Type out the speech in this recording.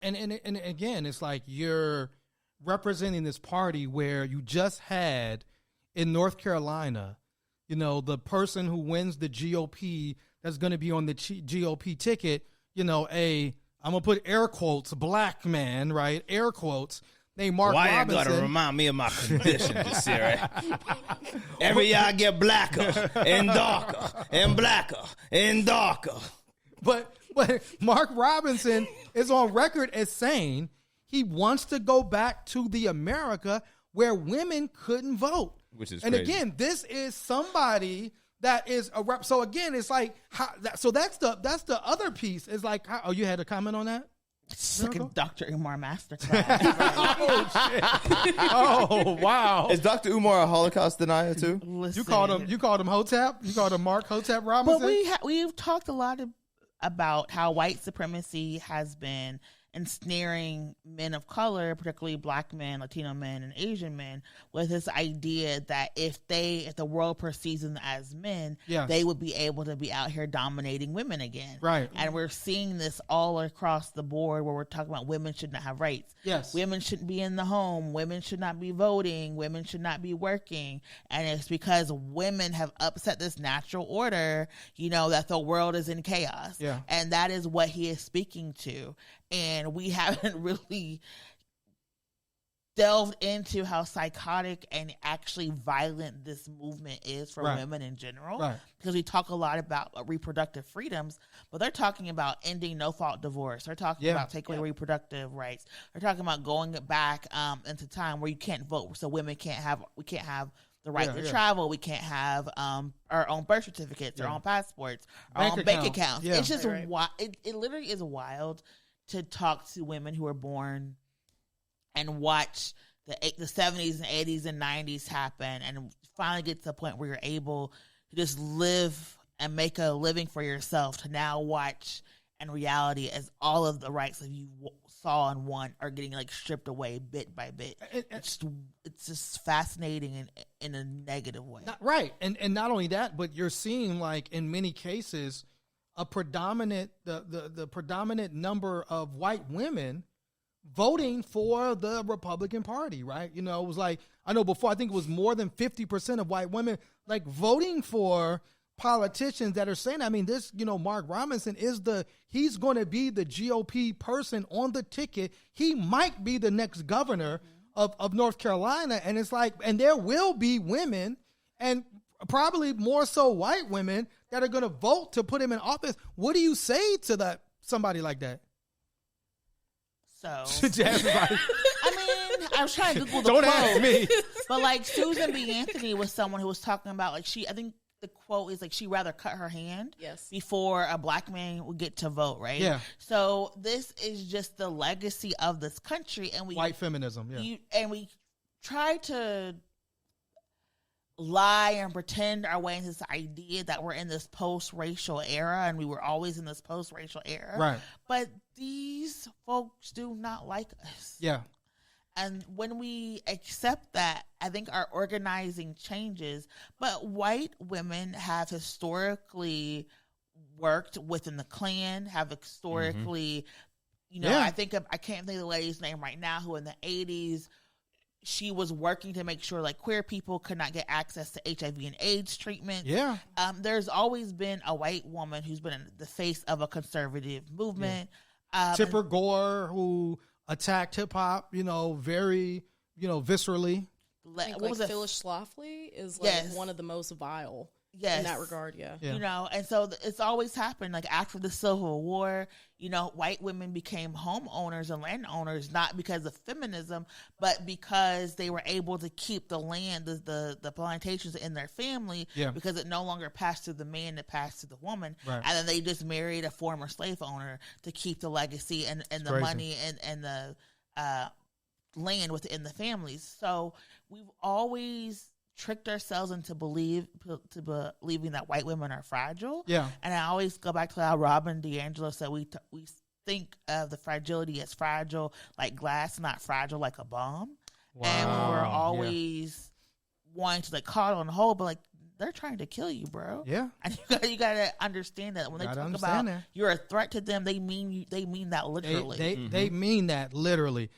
And again, it's like you're representing this party where you just had in North Carolina, you know, the person who wins the GOP that's going to be on the GOP ticket, you know, I'm going to put air quotes, black man, right? Air quotes. Named Mark Robinson. Why you gotta remind me of my condition, right? Every year I get blacker and darker and blacker and darker. But Mark Robinson is on record as saying he wants to go back to the America where women couldn't vote. Which is and crazy. Again, this is somebody that is a rep. So again, it's like so that's the other piece. Is like you had a comment on that? It's like a Dr. Umar masterclass. Oh shit! Oh wow! Is Dr. Umar a Holocaust denier too? Listen, You called him Hotep. You called him Mark Hotep Robinson. But we've talked a lot about how white supremacy has been ensnaring men of color, particularly black men, Latino men, and Asian men, with this idea that if the world perceives them as men, they would be able to be out here dominating women again. Right. And we're seeing this all across the board where we're talking about women should not have rights. Yes. Women shouldn't be in the home. Women should not be voting. Women should not be working. And it's because women have upset this natural order, you know, that the world is in chaos. Yeah. And that is what he is speaking to. And we haven't really delved into how psychotic and actually violent this movement is for women in general. Right. Because we talk a lot about reproductive freedoms, but they're talking about ending no-fault divorce. They're talking about taking away reproductive rights. They're talking about going back into time where you can't vote, so women can't have the right to travel. We can't have our own birth certificates, our own passports, our own bank accounts. Yeah. It's just it literally is wild to talk to women who are born and watch the 70s and 80s and 90s happen and finally get to the point where you're able to just live and make a living for yourself, to now watch in reality as all of the rights that you saw and won are getting like stripped away bit by bit. It's just fascinating in a negative way. Right. And not only that, but you're seeing like in many cases the predominant number of white women voting for the Republican Party, right? You know, it was like, I know before, I think it was more than 50% of white women like voting for politicians that are saying, I mean, this, you know, Mark Robinson he's going to be the GOP person on the ticket. He might be the next governor of North Carolina. And it's like, and there will be women and probably more so white women that are going to vote to put him in office. What do you say to somebody like that? So, everybody. I mean, I was trying to Google the Don't quote, ask me. But like Susan B. Anthony was someone who was talking about like I think the quote is like she'd rather cut her hand before a black man would get to vote, right? Yeah. So this is just the legacy of this country, and white feminism, we try to lie and pretend our way into this idea that we're in this post-racial era, and we were always in this post-racial era. Right. But these folks do not like us. Yeah. And when we accept that, I think our organizing changes. But white women have historically worked within the Klan, have historically, I can't think of the lady's name right now, who in the 80s, she was working to make sure like queer people could not get access to HIV and AIDS treatment. Yeah. There's always been a white woman who's been in the face of a conservative movement. Tipper Gore, who attacked hip hop, very, viscerally. What was Phyllis Schlafly is like one of the most vile in that regard. Yeah. And so it's always happened. Like after the Civil War, white women became homeowners and landowners, not because of feminism, but because they were able to keep the land, the plantations in their family, because it no longer passed through the man, it passed to the woman. Right. And then they just married a former slave owner to keep the legacy and the crazy. money and the land within the families. So we've always tricked ourselves into believing that white women are fragile. Yeah. And I always go back to how Robin DiAngelo said we think of the fragility as fragile like glass, not fragile like a bomb. Wow. And we're always wanting to like call it on the whole, but like they're trying to kill you, bro. Yeah. And you gotta understand that when they talk about you're a threat to them, they mean that literally. They mean that literally.